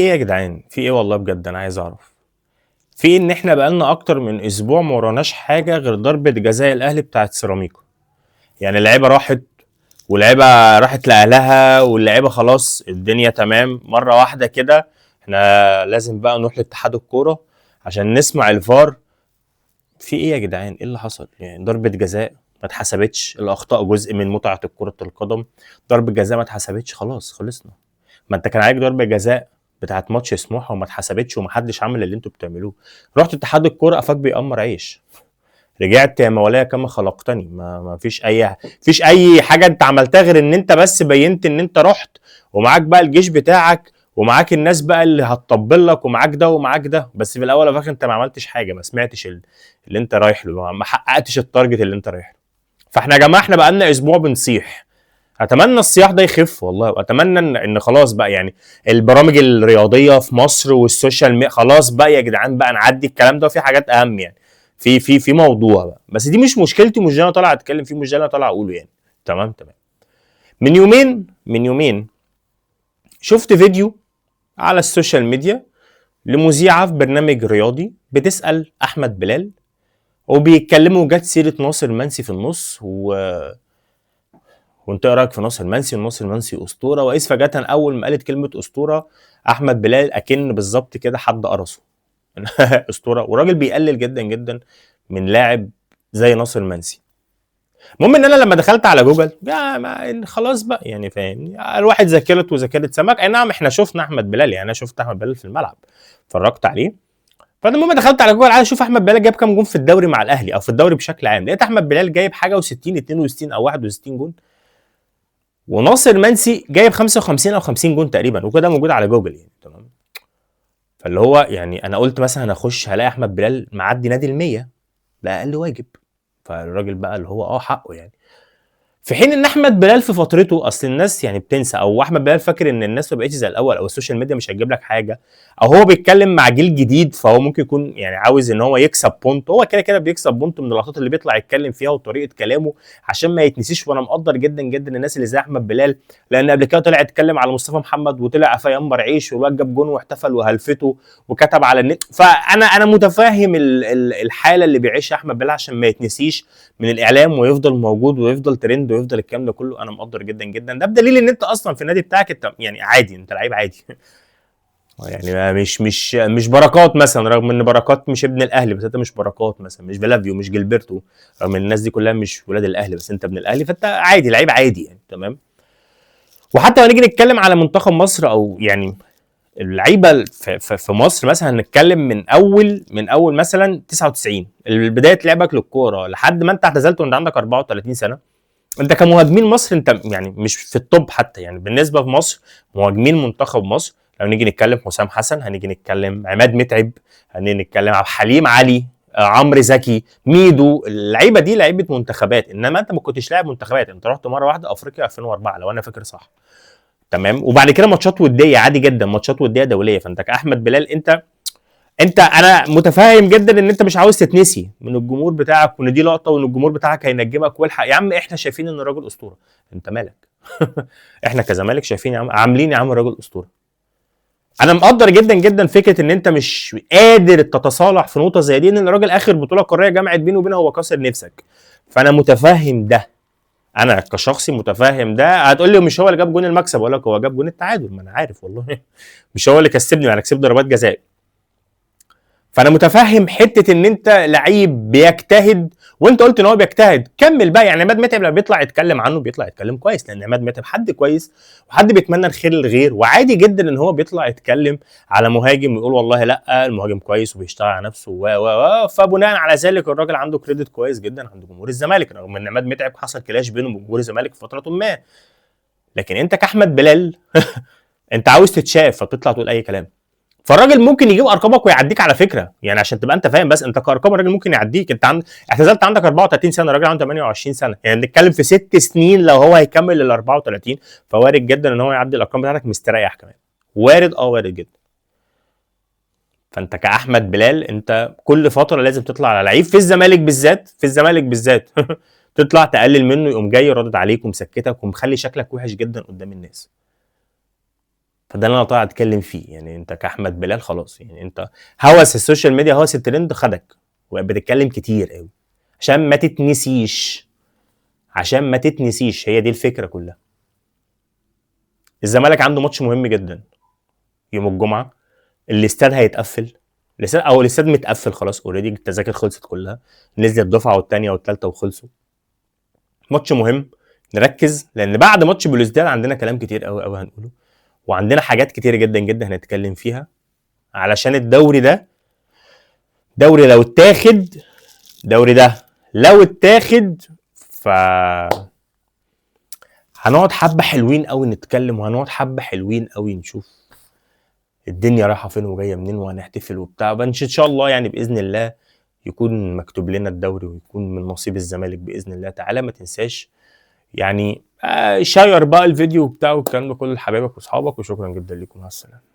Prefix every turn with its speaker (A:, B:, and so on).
A: ايه يا جدعان؟ في ايه والله بجد انا عايز اعرف. في إيه ان احنا بقالنا اكتر من اسبوع ما وراناش حاجه غير ضربه جزاء الاهلي بتاعت سيراميكا. يعني اللعيبه راحت، واللعيبه راحت لاهلها، واللعيبه خلاص الدنيا تمام مره واحده كده. احنا لازم بقى نروح لاتحاد الكوره عشان نسمع الفار. في ايه يا جدعان؟ ايه اللي حصل؟ يعني ضربه جزاء ما اتحسبتش، الاخطاء جزء من متعه كره القدم. ضربه جزاء ما اتحسبتش، خلاص خلصنا. ما انت كان عليك ضربه جزاء بتاعت ماتش سموحه وما اتحسبتش ومحدش عمل اللي انتوا بتعملوه. رحت اتحاد الكوره قفاك بيأمر عيش. رجعت يا مولاي كما خلقتني. ما فيش اي حاجه انت عملتها غير ان انت بس بينت ان انت رحت، ومعاك بقى الجيش بتاعك، ومعاك الناس بقى اللي هتطبل لك، ومعاك ده ومعاك ده. بس في الاول وفي الاخر انت ما عملتش حاجه، ما سمعتش اللي انت رايح له، ما حققتش التارجت اللي انت رايح له. فاحنا يا جماعه احنا بقى لنا اسبوع بنصيح. اتمنى الصياح ده يخف والله، واتمنى ان خلاص بقى يعني البرامج الرياضيه في مصر والسوشيال ميديا خلاص بقى يا جدعان، بقى نعدي الكلام ده وفي حاجات اهم يعني. في موضوع بقى، بس دي مش مشكلتي، مش ده انا طالع اتكلم فيه، مش ده انا طالع اقوله يعني. تمام تمام. من يومين شفت فيديو على السوشيال ميديا لمذيعه في برنامج رياضي بتسال احمد بلال، وبيتكلموا جت سيره ناصر منسي في النص وانت ايه رايك في ناصر منسي؟ وناصر منسي اسطوره، واذ فجاه اول ما قالت كلمه اسطوره احمد بلال اكن بالظبط كده حد قرصه. اسطوره، وراجل بيقلل جدا جدا من لاعب زي ناصر منسي. المهم ان انا لما دخلت على جوجل خلاص بقى يعني فاهم، الواحد ذاكرته وذاكره سمك. اي نعم احنا شفنا احمد بلال، يعني انا شفت احمد بلال في الملعب، اتفرجت عليه. فانا المهم دخلت على جوجل عايز اشوف احمد بلال جاب كام جون في الدوري مع الاهلي او في الدوري بشكل عام. لقيت احمد بلال جايب حاجه و60 62 او 61 جون، وناصر منسي جايب 55 او 50 جون تقريبا، وكده موجود على جوجل يعني. تمام. فاللي هو يعني انا قلت مثلا هخش هلاقي احمد بلال معدي نادي ال 100، ده اقل واجب. فالراجل بقى اللي هو حقه يعني. في حين ان احمد بلال في فترته، اصل الناس يعني بتنسى، او احمد بلال فاكر ان الناس ما بقتش زي الاول، او السوشيال ميديا مش هتجيب لك حاجه، او هو بيتكلم مع جيل جديد، فهو ممكن يكون يعني عاوز ان هو يكسب بونت. هو كده كده بيكسب بونت من اللقطات اللي بيطلع يتكلم فيها وطريقه كلامه عشان ما يتنسيش. وانا مقدر جدا جدا الناس اللي زي احمد بلال، لان قبل كده طلع يتكلم على مصطفى محمد وطلع قفا ينبر عيش، والواد جاب جون واحتفل وهلفته وكتب على النت. فانا متفاهم الحاله اللي بيعيشها احمد بلال عشان ما يتنسيش من الاعلام ويفضل موجود ويفضل ترند ويفضل الكلام ده كله. انا مقدر جدا جدا ده، بدليل ان انت اصلا في النادي بتاعك انت يعني عادي، انت لعيب عادي. يعني مش بركات مثلا، رغم ان بركات مش ابن الاهلي، بس انت مش بركات مثلا، مش فلافيو، مش جilberto، رغم ان الناس دي كلها مش ولاد الاهلي، بس انت ابن الاهلي، فانت عادي، لعيب عادي يعني. تمام. وحتى لو نيجي نتكلم على منتخب مصر، او يعني اللعيبه في مصر مثلا، هنتكلم من اول مثلا 99 بدايه لعبك للكوره لحد ما انت اعتزلت وانت عندك 34 سنه. انت كمهاجمين مصر انت يعني مش في التوب حتى يعني بالنسبه في مصر. مهاجمين منتخب مصر لو نيجي نتكلم حسام حسن، هنيجي نتكلم عماد متعب، هنيجي نتكلم عبد الحليم علي، عمرو زكي، ميدو. اللعيبه دي لعيبه منتخبات، انما انت ما كنتش لاعب منتخبات. انت رحت مره واحده افريقيا 2004 لو انا فاكر صح. تمام. وبعد كده ماتشات وديه عادي جدا، ماتشات وديه دوليه. فانت كاحمد بلال انا متفاهم جدا ان انت مش عاوز تتنسي من الجمهور بتاعك، وان دي لقطه، وان الجمهور بتاعك هينجمك والحق يا عم، احنا شايفين ان الراجل اسطوره. انت مالك؟ احنا كزمالك شايفين يا عم، عاملين يا عم الراجل اسطوره. انا مقدر جدا جدا فكره ان انت مش قادر تتصالح في نقطه زي دي، ان الراجل اخر بطوله قاريه جمعت بينه وبينه هو كسر نفسك. فانا متفهم ده، انا كشخصي متفهم ده. هتقول لي مش هو اللي جاب جون المكسب، اقول لك هو جاب جون التعادل، ما انا عارف والله. مش هو اللي كسبني، انا كسبت ضربات جزاء. فانا متفهم حته ان انت لعيب بيجتهد، وانت قلت ان هو بيجتهد، كمل بقى. يعني عماد متعب لما بيطلع يتكلم عنه بيطلع يتكلم كويس، لان عماد متعب حد كويس وحد بيتمنى الخير للغير، وعادي جدا ان هو بيطلع يتكلم على مهاجم ويقول والله لا المهاجم كويس وبيشتغل على نفسه فبناء على ذلك الراجل عنده كريدت كويس جدا عند جمهور الزمالك، رغم ان عماد متعب حصل كلاش بينه وبين جمهور الزمالك في فتره ما. لكن انت كاحمد بلال انت عاوز تتشاف فبتطلع تقول اي كلام. فالراجل ممكن يجيب ارقامك ويعديك على فكره، يعني عشان تبقى انت فاهم، بس انت كارقام الراجل ممكن يعديك. انت اعتزلت عندك 34 سنه، الراجل عنده 28 سنه، يعني بنتكلم في 6 سنين لو هو هيكمل ال 34، فوارد جدا ان هو يعدي الارقام بتاعتك مستريح كمان. وارد، وارد جدا. فانت كاحمد بلال انت كل فتره لازم تطلع على لعيب في الزمالك بالذات، في الزمالك بالذات تطلع تقلل منه، يقوم جاي ردد عليك ومسكتك ومخلي شكلك وحش جدا قدام الناس. فده اللي انا طالع اتكلم فيه. يعني انت كاحمد بلال خلاص، يعني انت هوس السوشيال ميديا، هوس الترند خدك، وبتتكلم كتير قوي عشان ما تتنسيش، عشان ما تتنسيش، هي دي الفكره كلها. الزمالك عنده ماتش مهم جدا يوم الجمعه، الاستاد هيتقفل، الاستاد متقفل خلاص اوريدي، التذاكر خلصت كلها، نزلت الدفعه والثانيه والثالثه وخلصوا. ماتش مهم، نركز، لان بعد ماتش بلوزداد عندنا كلام كتير قوي قوي هنقوله، وعندنا حاجات كتير جدا جدا هنتكلم فيها، علشان الدوري ده دوري لو اتاخد، الدوري ده لو اتاخد ف هنقعد حبه حلوين قوي نتكلم، وهنقعد حبه حلوين قوي نشوف الدنيا رايحه فين وجايه منين، وهنحتفل وبتاع. ان شاء الله يعني باذن الله يكون مكتوب لنا الدوري، ويكون من نصيب الزمالك باذن الله تعالى. ما تنساش يعني شير بقى الفيديو بتاعه والكلام ده كله لحبايبك واصحابك، وشكرا جدا لكم، مع السلامه.